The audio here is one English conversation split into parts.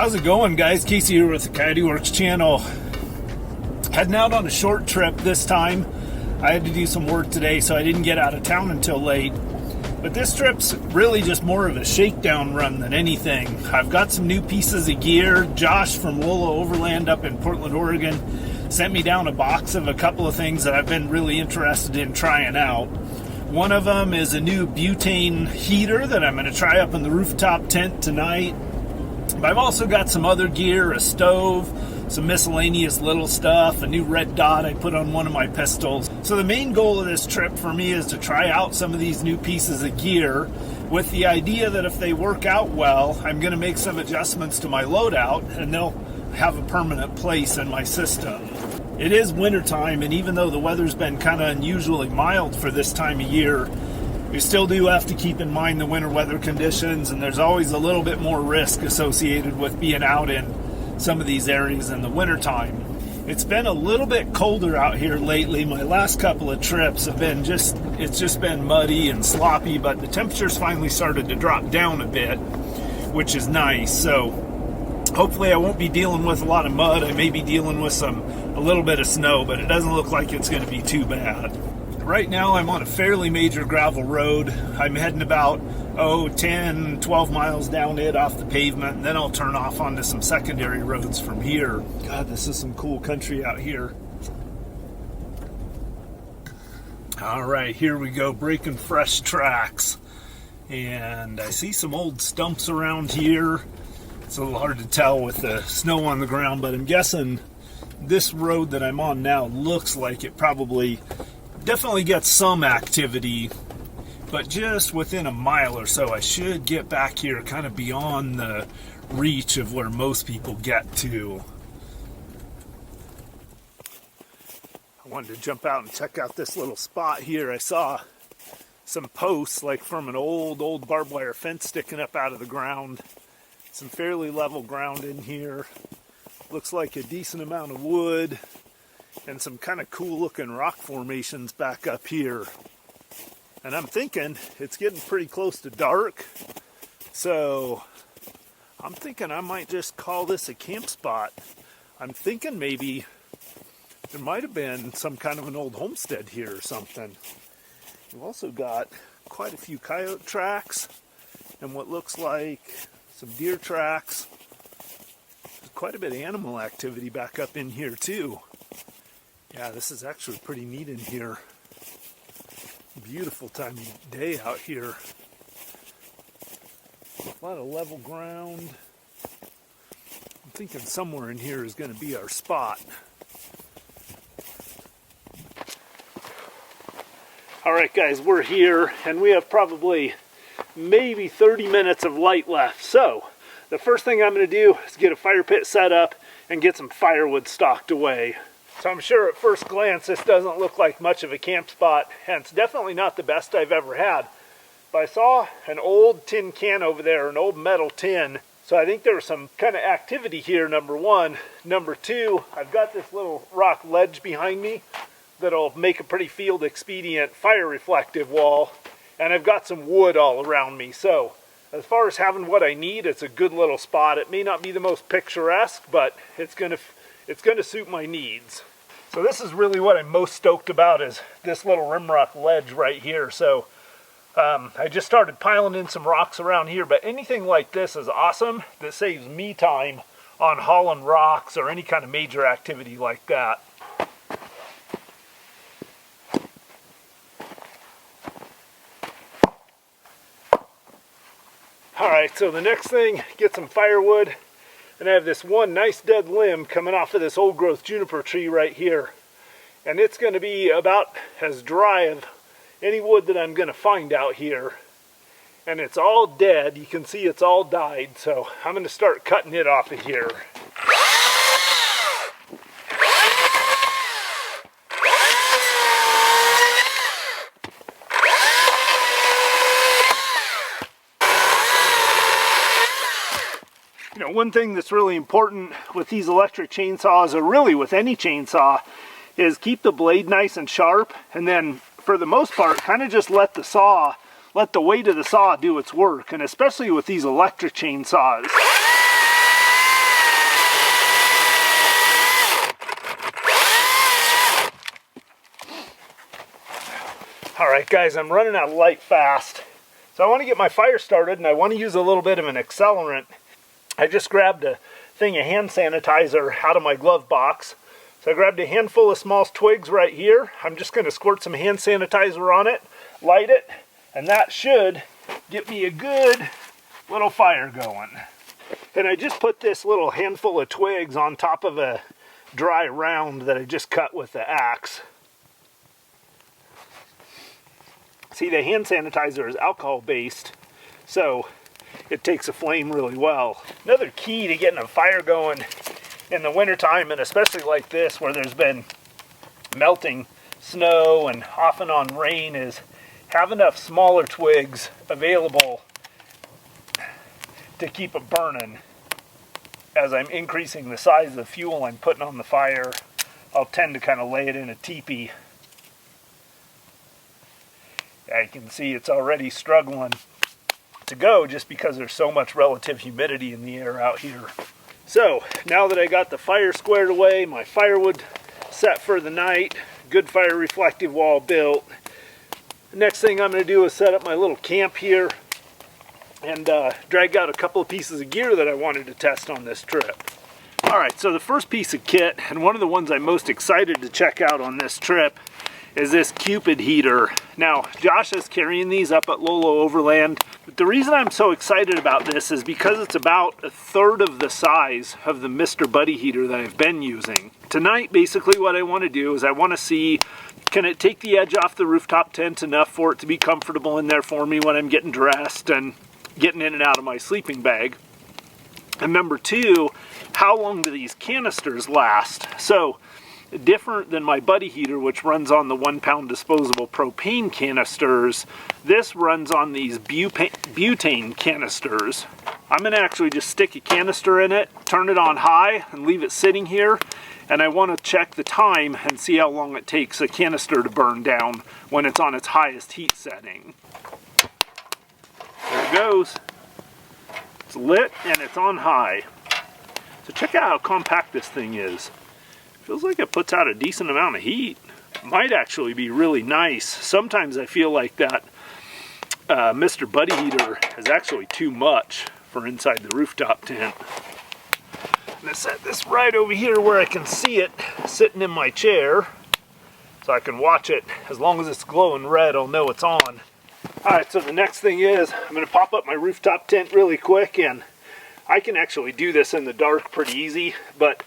How's it going, guys? Casey here with the Coyote Works channel. Heading out on a short trip this time. I had to do some work today, so I didn't get out of town until late. But this trip's really just more of a shakedown run than anything. I've got some new pieces of gear. Josh from Overland up in Portland, Oregon, sent me down a box of a couple of things that I've been really interested in trying out. One of them is a new butane heater that I'm going to try up in the rooftop tent tonight. But I've also got some other gear, a stove, some miscellaneous little stuff, a new red dot I put on one of my pistols. So the main goal of this trip for me is to try out some of these new pieces of gear with the idea that if they work out well, I'm going to make some adjustments to my loadout and they'll have a permanent place in my system. It is wintertime, and even though the weather's been kind of unusually mild for this time of year, we still do have to keep in mind the winter weather conditions, and there's always a little bit more risk associated with being out in some of these areas in the wintertime. It's been a little bit colder out here lately. My last couple of trips have been it's just been muddy and sloppy, but the temperatures finally started to drop down a bit, which is nice. So hopefully I won't be dealing with a lot of mud. I may be dealing with a little bit of snow, but it doesn't look like it's going to be too bad. Right now I'm on a fairly major gravel road. I'm heading about 10, 12 miles down it off the pavement, and then I'll turn off onto some secondary roads from here. God, this is some cool country out here. All right, here we go, breaking fresh tracks. And I see some old stumps around here. It's a little hard to tell with the snow on the ground, but I'm guessing this road that I'm on now looks like it probably definitely gets some activity, but just within a mile or so I should get back here kind of beyond the reach of where most people get to. I wanted to jump out and check out this little spot here. I saw some posts like from an old barbed wire fence sticking up out of the ground. Some fairly level ground in here. Looks like a decent amount of wood and some kind of cool looking rock formations back up here. And I'm thinking it's getting pretty close to dark, so I'm thinking I might just call this a camp spot. I'm thinking maybe there might have been some kind of an old homestead here or something. We've also got quite a few coyote tracks and what looks like some deer tracks. There's quite a bit of animal activity back up in here too. Yeah, this is actually pretty neat in here. Beautiful time of day out here. A lot of level ground. I'm thinking somewhere in here is going to be our spot. Alright guys, we're here and we have probably maybe 30 minutes of light left. So the first thing I'm going to do is get a fire pit set up and get some firewood stocked away. So I'm sure at first glance this doesn't look like much of a camp spot, and it's definitely not the best I've ever had. But I saw an old tin can over there, an old metal tin, so I think there was some kind of activity here, number one. Number two, I've got this little rock ledge behind me that'll make a pretty field expedient fire reflective wall, and I've got some wood all around me. So as far as having what I need, it's a good little spot. It may not be the most picturesque, but it's going to suit my needs. So this is really what I'm most stoked about, is this little rimrock ledge right here. So I just started piling in some rocks around here, but anything like this is awesome. That saves me time on hauling rocks or any kind of major activity like that. Alright, so the next thing, get some firewood. And I have this one nice dead limb coming off of this old growth juniper tree right here. And it's going to be about as dry as any wood that I'm going to find out here. And it's all dead. You can see it's all died. So I'm going to start cutting it off of here. You know, one thing that's really important with these electric chainsaws, or really with any chainsaw, is keep the blade nice and sharp, and then for the most part kind of just let the weight of the saw do its work, and especially with these electric chainsaws. Alright guys, I'm running out of light fast. So I want to get my fire started and I want to use a little bit of an accelerant. I just grabbed a thing of hand sanitizer out of my glove box. So I grabbed a handful of small twigs right here. I'm just going to squirt some hand sanitizer on it, light it, and that should get me a good little fire going. And I just put this little handful of twigs on top of a dry round that I just cut with the axe. See, the hand sanitizer is alcohol based, so it takes a flame really well. Another key to getting a fire going in the wintertime, and especially like this where there's been melting snow and off and on rain, is have enough smaller twigs available to keep it burning. As I'm increasing the size of the fuel I'm putting on the fire, I'll tend to kind of lay it in a teepee. I can see it's already struggling to go just because there's so much relative humidity in the air out here. So now that I got the fire squared away, my firewood set for the night, good fire reflective wall built, the next thing I'm going to do is set up my little camp here and drag out a couple of pieces of gear that I wanted to test on this trip. Alright, so the first piece of kit, and one of the ones I'm most excited to check out on this trip, is this Cupid heater. Now, Josh is carrying these up at Lolo Overland. But the reason I'm so excited about this is because it's about a third of the size of the Mr. Buddy heater that I've been using. Tonight, basically what I want to do is I want to see, can it take the edge off the rooftop tent enough for it to be comfortable in there for me when I'm getting dressed and getting in and out of my sleeping bag? And number two, how long do these canisters last? So, different than my Buddy heater, which runs on the 1 pound disposable propane canisters, this runs on these butane canisters. I'm going to actually just stick a canister in it, turn it on high, and leave it sitting here. And I want to check the time and see how long it takes a canister to burn down when it's on its highest heat setting. There it goes. It's lit and it's on high. So check out how compact this thing is. Feels like it puts out a decent amount of heat. Might actually be really nice. Sometimes I feel like that Mr. Buddy heater is actually too much for inside the rooftop tent. I'm going to set this right over here where I can see it sitting in my chair so I can watch it. As long as it's glowing red, I'll know it's on. Alright, so the next thing is I'm going to pop up my rooftop tent really quick, and I can actually do this in the dark pretty easy, but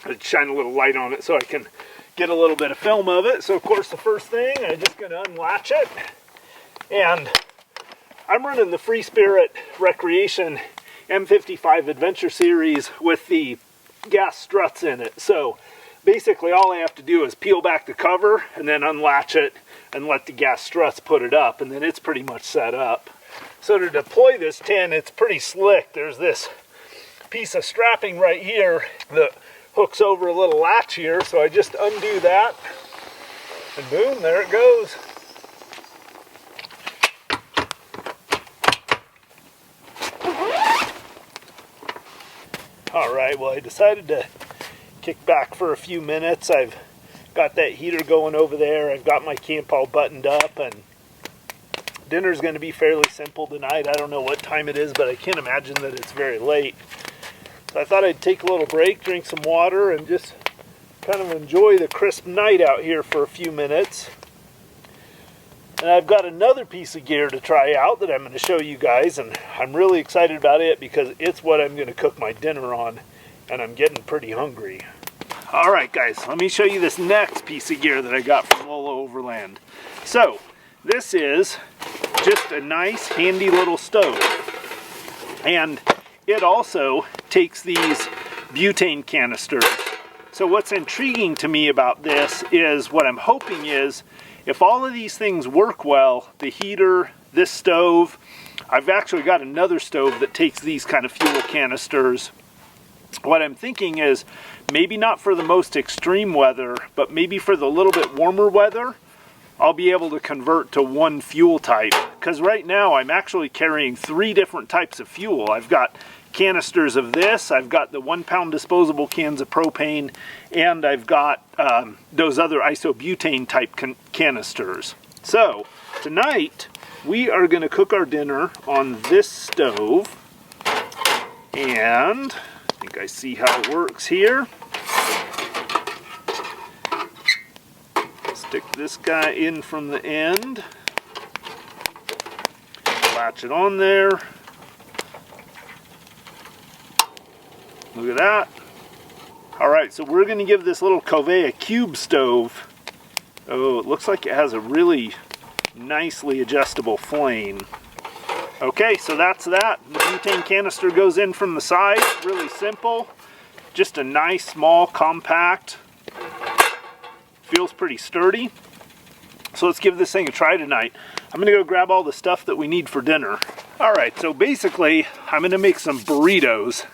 I'd shine a little light on it so I can get a little bit of film of it. So of course the first thing, I'm just going to unlatch it, and I'm running the Free Spirit Recreation M55 Adventure Series with the gas struts in it. So basically all I have to do is peel back the cover and then unlatch it and let the gas struts put it up, and then it's pretty much set up. So to deploy this tent, it's pretty slick. There's this piece of strapping right here that hooks over a little latch here, so I just undo that, and boom, there it goes. Alright, well I decided to kick back for a few minutes. I've got that heater going over there, I've got my camp all buttoned up, and dinner's going to be fairly simple tonight. I don't know what time it is, but I can't imagine that it's very late. I thought I'd take a little break, drink some water, and just kind of enjoy the crisp night out here for a few minutes. And I've got another piece of gear to try out that I'm going to show you guys, and I'm really excited about it because it's what I'm going to cook my dinner on, and I'm getting pretty hungry. Alright guys, let me show you this next piece of gear that I got from Lolo Overland. So, this is just a nice handy little stove. And it also takes these butane canisters. So what's intriguing to me about this is, what I'm hoping is, if all of these things work well, the heater, this stove, I've actually got another stove that takes these kind of fuel canisters. What I'm thinking is, maybe not for the most extreme weather, but maybe for the little bit warmer weather, I'll be able to convert to one fuel type. Because right now I'm actually carrying 3 different types of fuel. I've got canisters of this, I've got the 1 pound disposable cans of propane, and I've got those other isobutane type canisters. So tonight we are going to cook our dinner on this stove, and I think I see how it works here. Stick this guy in from the end, latch it on there. Look at that. Alright, so we're going to give this little Coyote a cube stove. Oh, it looks like it has a really nicely adjustable flame. Okay, so that's that. The butane canister goes in from the side. Really simple. Just a nice, small, compact. Feels pretty sturdy. So let's give this thing a try tonight. I'm going to go grab all the stuff that we need for dinner. Alright, so basically, I'm going to make some burritos.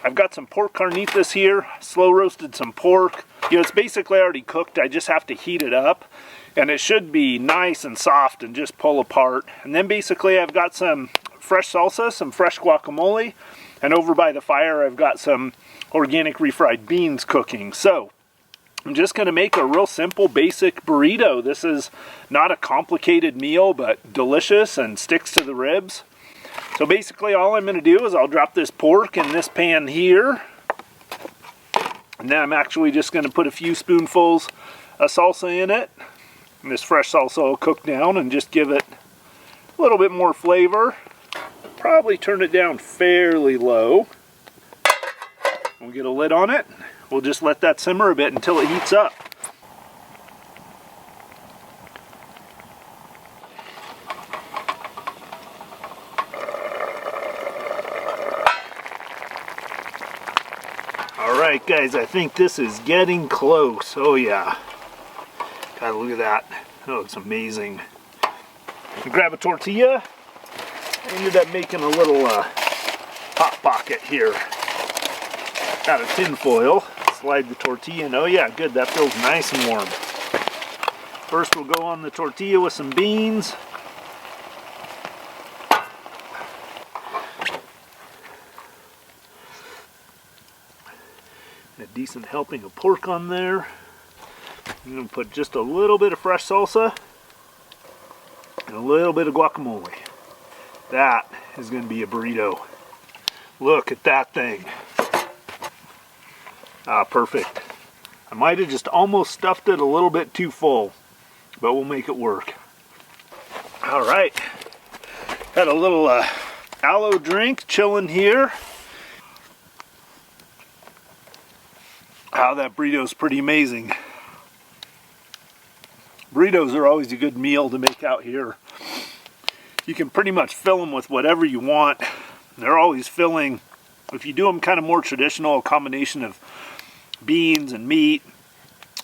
I've got some pork carnitas here, slow roasted some pork. You know, it's basically already cooked. I just have to heat it up, and it should be nice and soft and just pull apart. And then basically I've got some fresh salsa, some fresh guacamole, and over by the fire I've got some organic refried beans cooking. So I'm just going to make a real simple basic burrito. This is not a complicated meal, but delicious and sticks to the ribs. So basically all I'm going to do is I'll drop this pork in this pan here. And then I'm actually just going to put a few spoonfuls of salsa in it. And this fresh salsa will cook down and just give it a little bit more flavor. Probably turn it down fairly low. We'll get a lid on it. We'll just let that simmer a bit until it heats up. Alright guys, I think this is getting close. Oh yeah. God, look at that. That looks amazing. Grab a tortilla. I ended up making a little hot pocket here. Got a tin foil. Slide the tortilla in. Oh yeah, good. That feels nice and warm. First we'll go on the tortilla with some beans. A decent helping of pork on there. I'm going to put just a little bit of fresh salsa and a little bit of guacamole. That is going to be a burrito. Look at that thing. Ah, perfect. I might have just almost stuffed it a little bit too full, but we'll make it work. Alright. Got a little aloe drink chilling here. Wow, that burrito's pretty amazing. Burritos are always a good meal to make out here. You can pretty much fill them with whatever you want. They're always filling. If you do them kind of more traditional, a combination of beans and meat,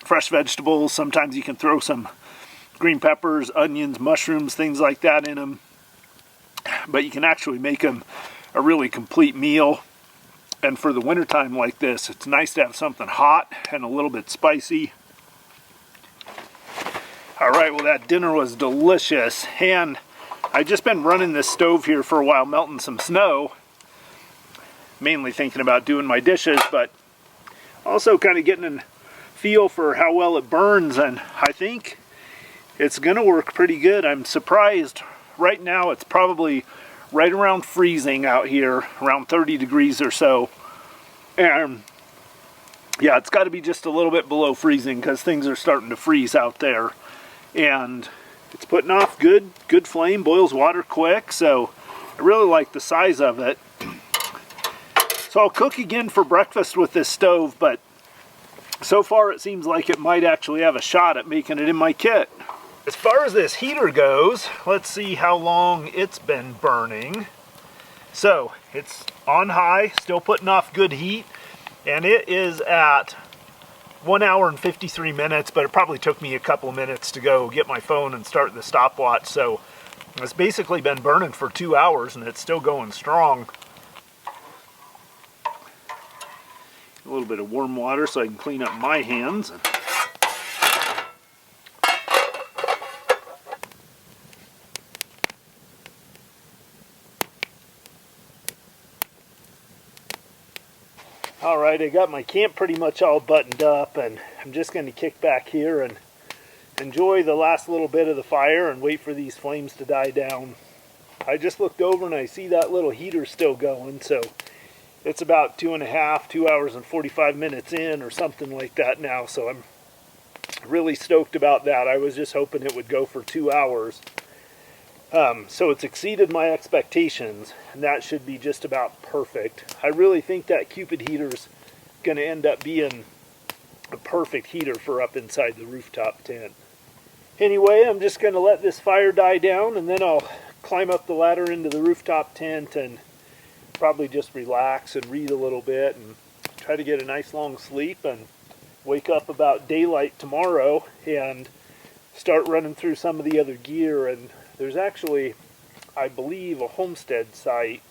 fresh vegetables, sometimes you can throw some green peppers, onions, mushrooms, things like that in them. But you can actually make them a really complete meal. And for the wintertime like this, it's nice to have something hot and a little bit spicy. Alright, well that dinner was delicious, and I've just been running this stove here for a while, melting some snow. Mainly thinking about doing my dishes, but also kind of getting a feel for how well it burns, and I think it's going to work pretty good. I'm surprised. Right now it's probably right around freezing out here, around 30 degrees or so. And yeah, it's got to be just a little bit below freezing because things are starting to freeze out there. And it's putting off good flame, boils water quick, so I really like the size of it. So I'll cook again for breakfast with this stove, but so far it seems like it might actually have a shot at making it in my kit. As far as this heater goes, let's see how long it's been burning. So it's on high, still putting off good heat, and it is at 1 hour and 53 minutes, but it probably took me a couple of minutes to go get my phone and start the stopwatch. So it's basically been burning for 2 hours and it's still going strong. A little bit of warm water so I can clean up my hands. Alright, I got my camp pretty much all buttoned up, and I'm just going to kick back here and enjoy the last little bit of the fire and wait for these flames to die down. I just looked over and I see that little heater still going, so it's about 2 hours and 45 minutes in or something like that now, so I'm really stoked about that. I was just hoping it would go for 2 hours. So it's exceeded my expectations, and that should be just about perfect. I really think that Cupid heater's going to end up being a perfect heater for up inside the rooftop tent. Anyway, I'm just going to let this fire die down, and then I'll climb up the ladder into the rooftop tent and probably just relax and read a little bit and try to get a nice long sleep and wake up about daylight tomorrow and start running through some of the other gear. And there's actually, I believe, a Homestead site.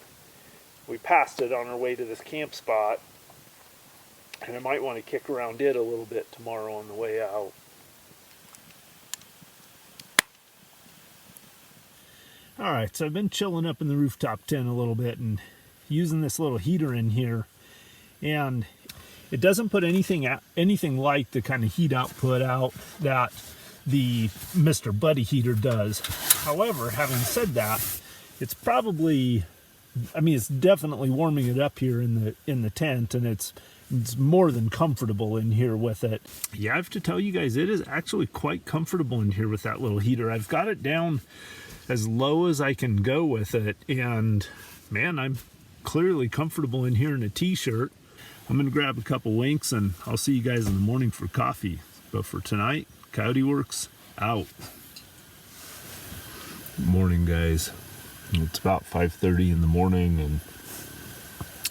We passed it on our way to this camp spot, and I might want to kick around it a little bit tomorrow on the way out. Alright, so I've been chilling up in the rooftop tent a little bit and using this little heater in here, and it doesn't put anything like the kind of heat output out that the Mr. Buddy heater does. However, having said that, it's probably, I mean, it's definitely warming it up here in the tent, and it's more than comfortable in here with it. Yeah, I have to tell you guys, it is actually quite comfortable in here with that little heater. I've got it down as low as I can go with it, and man, I'm clearly comfortable in here in a t-shirt. I'm gonna grab a couple winks and I'll see you guys in the morning for coffee. But for tonight, Coyote Works out. Morning, guys. It's about 5:30 in the morning, and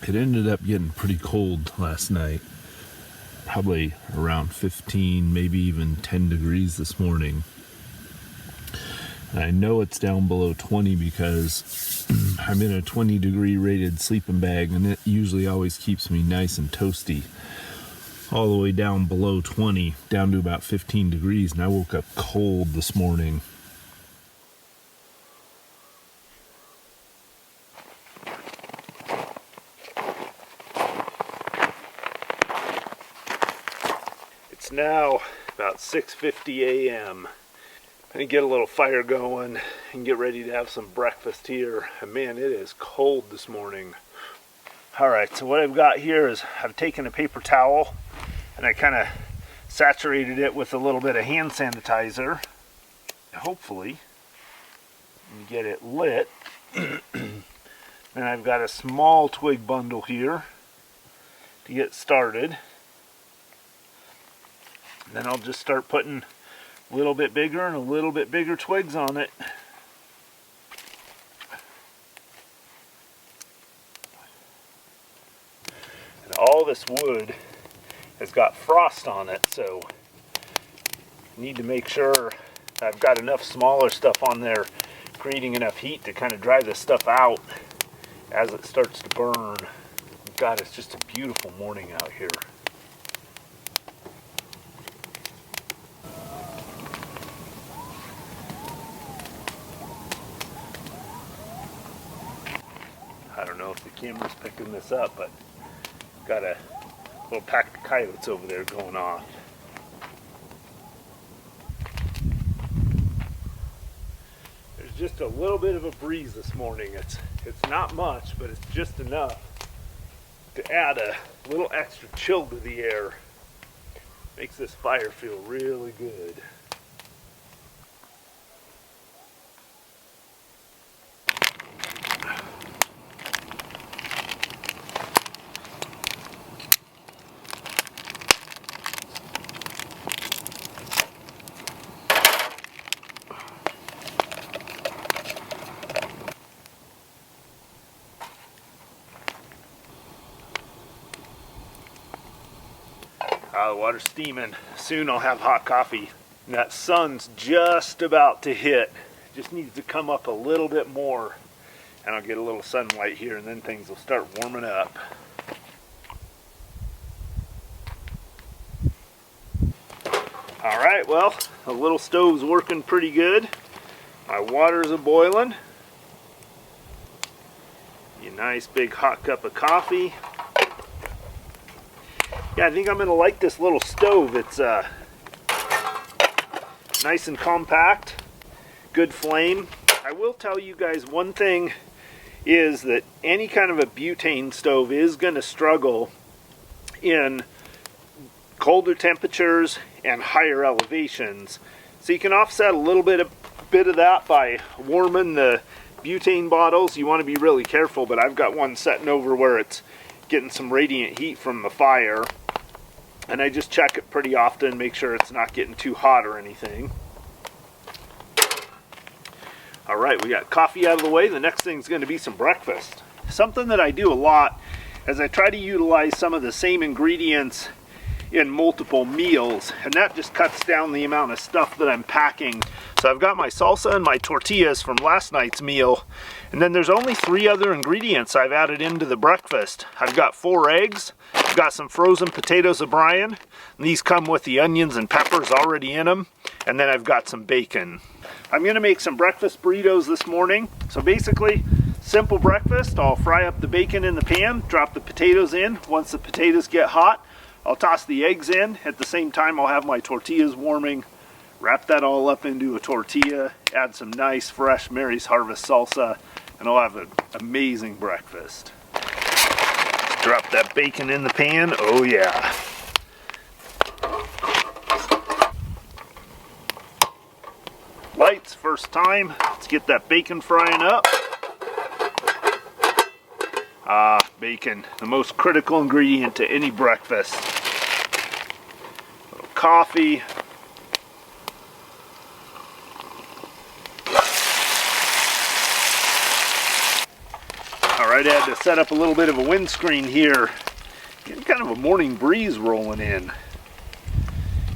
it ended up getting pretty cold last night. Probably around 15, maybe even 10 degrees this morning. I know it's down below 20 because I'm in a 20 degree rated sleeping bag, and it usually always keeps me nice and toasty. All the way down below 20, down to about 15 degrees, and I woke up cold this morning. It's now about 6:50 a.m. and get a little fire going and get ready to have some breakfast here. And man, it is cold this morning. Alright, so what I've got here is I've taken a paper towel and I kind of saturated it with a little bit of hand sanitizer. Hopefully you get it lit. And I've got a small twig bundle here to get started. And then I'll just start putting a little bit bigger and a little bit bigger twigs on it. And all this wood has got frost on it, so I need to make sure I've got enough smaller stuff on there creating enough heat to kind of dry this stuff out as it starts to burn. God, it's just a beautiful morning out here. I don't know if the camera's picking this up, but got a little pack of coyotes over there going off. There's just a little bit of a breeze this morning. It's not much, but it's just enough to add a little extra chill to the air. Makes this fire feel really good. The water's steaming. Soon I'll have hot coffee. And that sun's just about to hit. Just needs to come up a little bit more. And I'll get a little sunlight here, and then things will start warming up. Alright, well, the little stove's working pretty good. My water's a-boiling. A nice big hot cup of coffee. Yeah, I think I'm going to like this little stove. It's Nice and compact, good flame. I will tell you guys one thing is that any kind of a butane stove is going to struggle in colder temperatures and higher elevations. So you can offset a little bit of that by warming the butane bottles. You want to be really careful, but I've got one setting over where it's getting some radiant heat from the fire, and I just check it pretty often, make sure it's not getting too hot or anything. All right, we got coffee out of the way. The next thing is going to be some breakfast. Something that I do a lot is I try to utilize some of the same ingredients in multiple meals, and that just cuts down the amount of stuff that I'm packing. So I've got my salsa and my tortillas from last night's meal, and then there's only 3 other ingredients I've added into the breakfast. I've got 4 eggs, I've got some frozen potatoes O'Brien, and these come with the onions and peppers already in them, and then I've got some bacon. I'm gonna make some breakfast burritos this morning. So basically, simple breakfast. I'll fry up the bacon in the pan, drop the potatoes in. Once the potatoes get hot, I'll toss the eggs in. At the same time, I'll have my tortillas warming, wrap that all up into a tortilla, add some nice fresh Mary's Harvest salsa, and I'll have an amazing breakfast. Drop that bacon in the pan. Oh yeah. Lights, first time. Let's get that bacon frying up. Bacon, the most critical ingredient to any breakfast. A little coffee. Alright, I had to set up a little bit of a windscreen here. Getting kind of a morning breeze rolling in.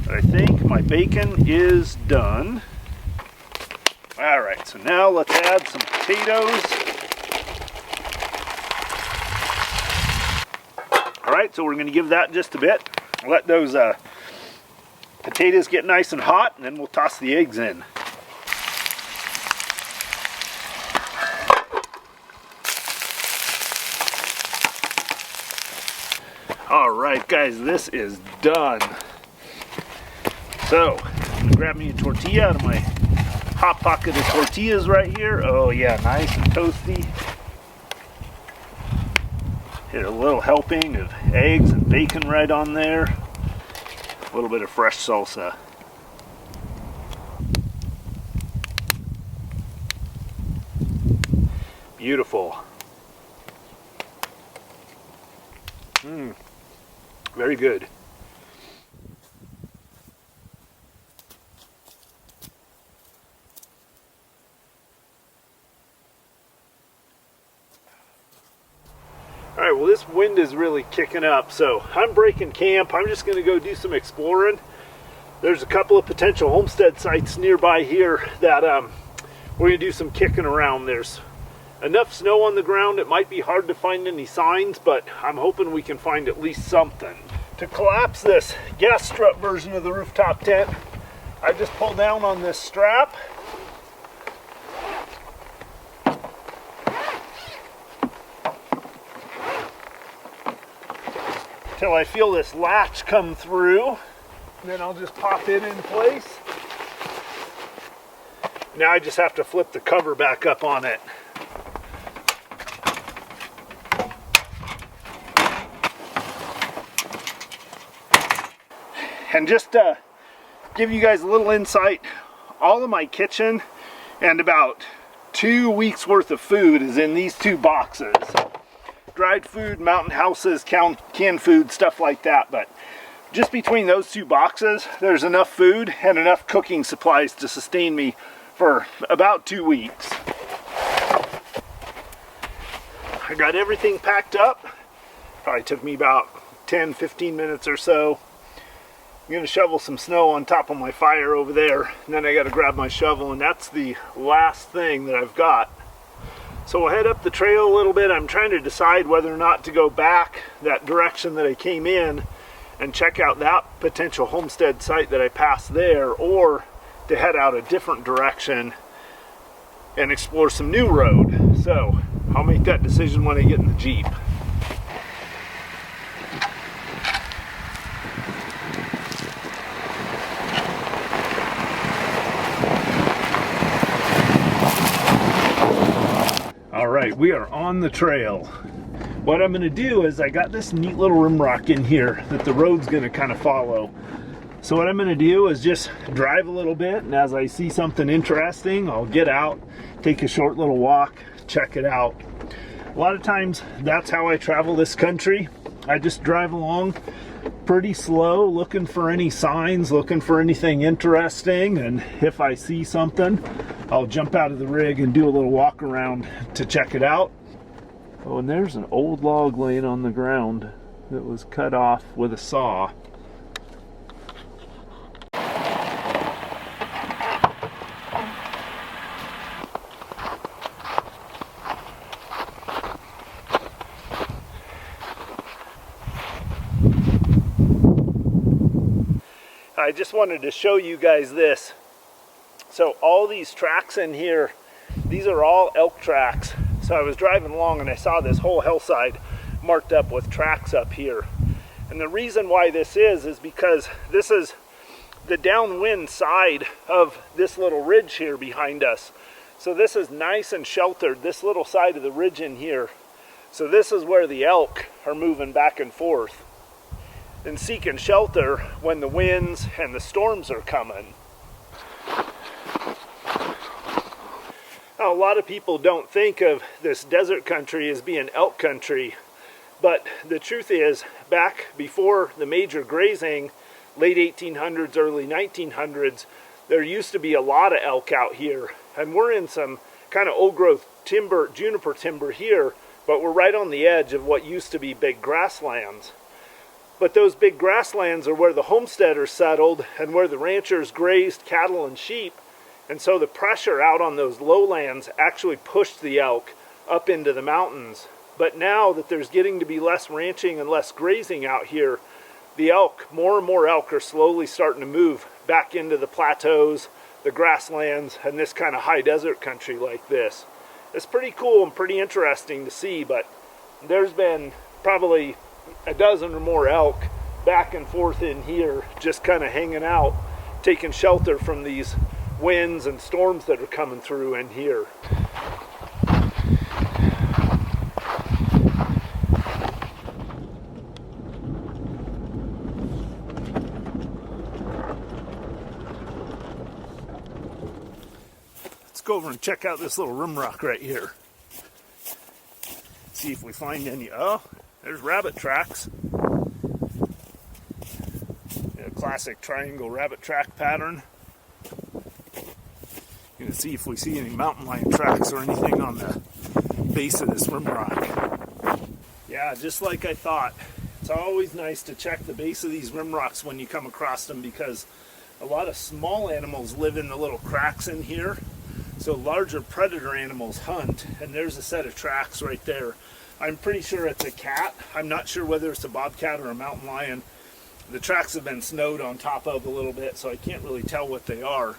But I think my bacon is done. Alright, so now let's add some potatoes. Alright, so we're going to give that just a bit. Let those potatoes get nice and hot, and then we'll toss the eggs in. Alright guys, this is done. So, I'm going to grab me a tortilla out of my hot pocket of tortillas right here. Oh yeah, nice and toasty. Hit a little helping of eggs and bacon right on there. A little bit of fresh salsa. Beautiful. Very good. Alright, well this wind is really kicking up, so I'm breaking camp. I'm just going to go do some exploring. There's a couple of potential homestead sites nearby here that we're going to do some kicking around. There's enough snow on the ground, it might be hard to find any signs, but I'm hoping we can find at least something. To collapse this gas strut version of the rooftop tent, I just pull down on this strap. Till I feel this latch come through, and then I'll just pop it in place. Now I just have to flip the cover back up on it. And just to give you guys a little insight, all of my kitchen and about 2 weeks worth of food is in these 2 boxes. Dried food, mountain houses, canned food, stuff like that. But just between those 2 boxes, there's enough food and enough cooking supplies to sustain me for about 2 weeks. I got everything packed up. Probably took me about 10-15 minutes or so. I'm going to shovel some snow on top of my fire over there, and then I got to grab my shovel, and that's the last thing that I've got. So we'll head up the trail a little bit. I'm trying to decide whether or not to go back that direction that I came in and check out that potential homestead site that I passed there, or to head out a different direction and explore some new road. So I'll make that decision when I get in the Jeep. We are on the trail. What I'm going to do is I got this neat little rim rock in here that the road's going to kind of follow. So what I'm going to do is just drive a little bit, and as I see something interesting, I'll get out, take a short little walk, check it out. A lot of times that's how I travel this country. I just drive along pretty slow, looking for any signs, looking for anything interesting, and if I see something, I'll jump out of the rig and do a little walk around to check it out. Oh, and there's an old log laying on the ground that was cut off with a saw. I just wanted to show you guys this. So all these tracks in here, these are all elk tracks. So I was driving along and I saw this whole hillside marked up with tracks up here. And the reason why this is because this is the downwind side of this little ridge here behind us. So this is nice and sheltered, this little side of the ridge in here. So this is where the elk are moving back and forth and seeking shelter when the winds and the storms are coming. Now, a lot of people don't think of this desert country as being elk country, but the truth is, back before the major grazing, late 1800s, early 1900s, there used to be a lot of elk out here, and we're in some kind of old growth timber, juniper timber here, but we're right on the edge of what used to be big grasslands. But those big grasslands are where the homesteaders settled and where the ranchers grazed cattle and sheep. And so the pressure out on those lowlands actually pushed the elk up into the mountains. But now that there's getting to be less ranching and less grazing out here, the elk, more and more elk are slowly starting to move back into the plateaus, the grasslands, and this kind of high desert country like this. It's pretty cool and pretty interesting to see, but there's been probably a dozen or more elk back and forth in here, just kind of hanging out, taking shelter from these winds and storms that are coming through in here. Let's go over and check out this little rim rock right here. See if we find any. Oh, there's rabbit tracks. A classic triangle rabbit track pattern. Going to see if we see any mountain lion tracks or anything on the base of this rim rock. Yeah, just like I thought. It's always nice to check the base of these rim rocks when you come across them, because a lot of small animals live in the little cracks in here. So larger predator animals hunt, and there's a set of tracks right there. I'm pretty sure it's a cat. I'm not sure whether it's a bobcat or a mountain lion. The tracks have been snowed on top of a little bit, so I can't really tell what they are.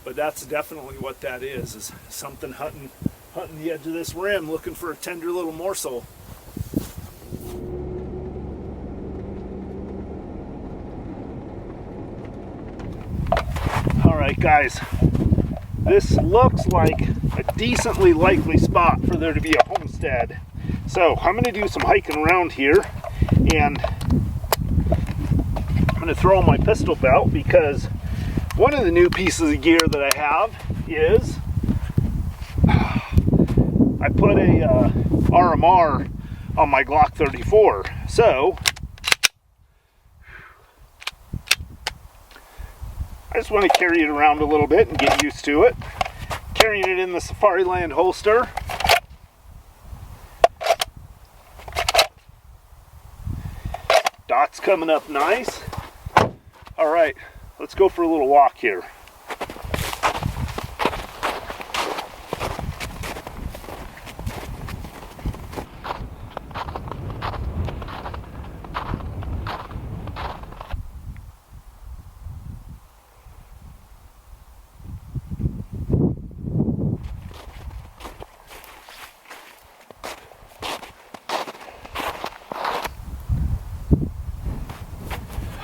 But that's definitely what that is something hunting the edge of this rim, looking for a tender little morsel. All right, guys, this looks like a decently likely spot for there to be a homestead. So I'm going to do some hiking around here, and I'm going to throw on my pistol belt, because one of the new pieces of gear that I have is I put a RMR on my Glock 34. So I just want to carry it around a little bit and get used to it. Carrying it in the Safariland holster. Dot's coming up nice. All right, let's go for a little walk here.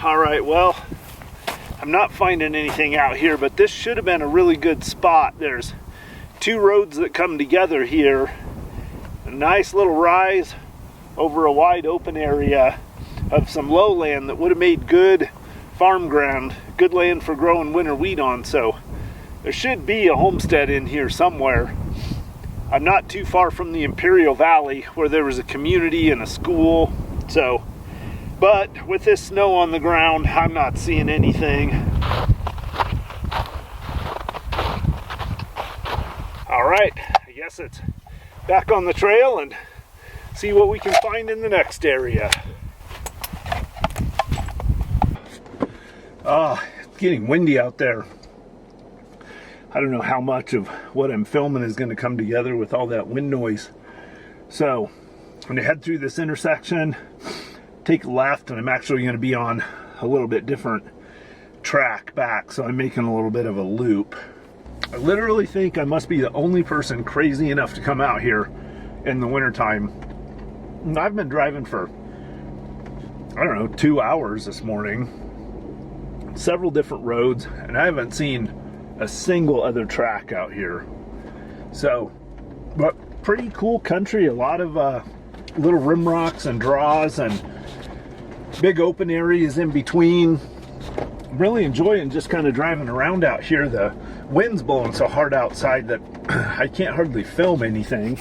All right, well, I'm not finding anything out here, but this should have been a really good spot. There's two roads that come together here, A nice little rise over a wide open area of some lowland that would have made good farm ground, good land for growing winter wheat on. So there should be a homestead in here somewhere. I'm not too far from the Imperial Valley where there was a community and a school. So, but with this snow on the ground, I'm not seeing anything. All right, I guess it's back on the trail and see what we can find in the next area. It's getting windy out there. I don't know how much of what I'm filming is going to come together with all that wind noise. So when you head through this intersection, take a left, and I'm actually going to be on a little bit different track back, so I'm making a little bit of a loop. I literally think I must be the only person crazy enough to come out here in the wintertime. And I've been driving for, I don't know, 2 hours this morning, several different roads, and I haven't seen a single other track out here. So, but pretty cool country, a lot of little rim rocks and draws and big open areas in between. I'm really enjoying just kind of driving around out here. The wind's blowing so hard outside that I can't hardly film anything.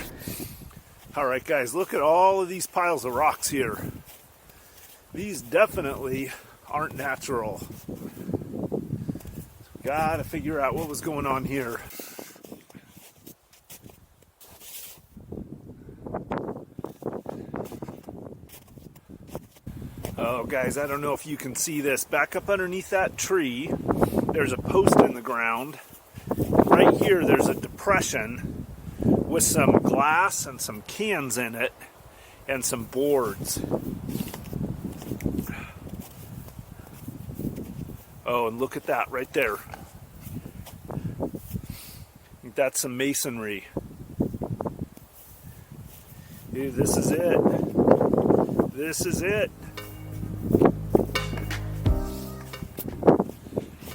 All right, guys, look at all of these piles of rocks here. These definitely aren't natural. Gotta figure out what was going on here. Oh, guys, I don't know if you can see this. Back up underneath that tree, there's a post in the ground. Right here, there's a depression with some glass and some cans in it and some boards. Oh, and look at that right there. I think that's some masonry. Dude, this is it. This is it.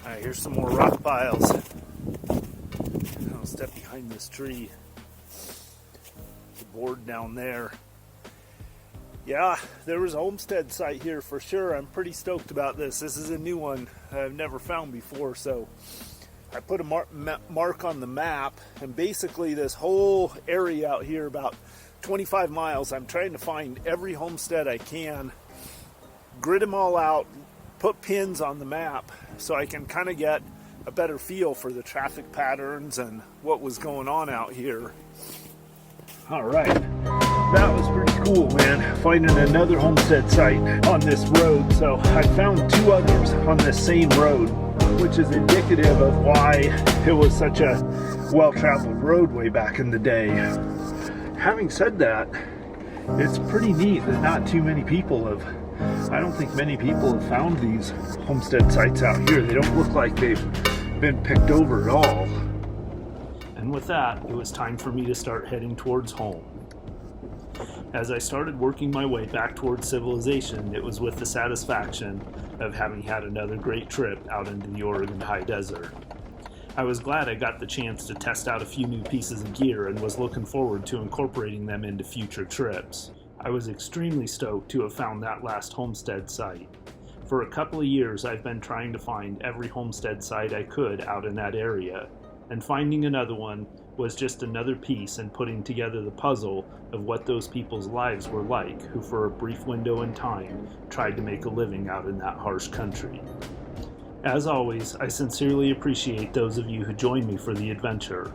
Alright, here's some more rock piles. I'll step behind this tree. The board down there. Yeah, there was a homestead site here for sure. I'm pretty stoked about this. This is a new one I've never found before, so I put a mark on the map, and basically this whole area out here, about 25 miles, I'm trying to find every homestead I can, grid them all out, put pins on the map so I can kind of get a better feel for the traffic patterns and what was going on out here. All right, that was pretty cool, man, finding another homestead site on this road. So I found 2 others on this same road, which is indicative of why it was such a well-traveled roadway back in the day. Having said that, it's pretty neat that not too many people have, I don't think many people have found these homestead sites out here. They don't look like they've been picked over at all. And with that, it was time for me to start heading towards home. As I started working my way back towards civilization, it was with the satisfaction of having had another great trip out into the Oregon high desert. I was glad I got the chance to test out a few new pieces of gear and was looking forward to incorporating them into future trips. I was extremely stoked to have found that last homestead site. For a couple of years, I've been trying to find every homestead site I could out in that area, and finding another one was just another piece in putting together the puzzle of what those people's lives were like who for a brief window in time tried to make a living out in that harsh country. As always, I sincerely appreciate those of you who joined me for the adventure.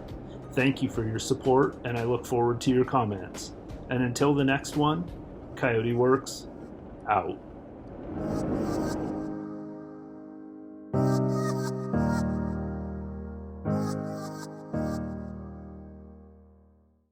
Thank you for your support, and I look forward to your comments. And until the next one, Coyote Works, out.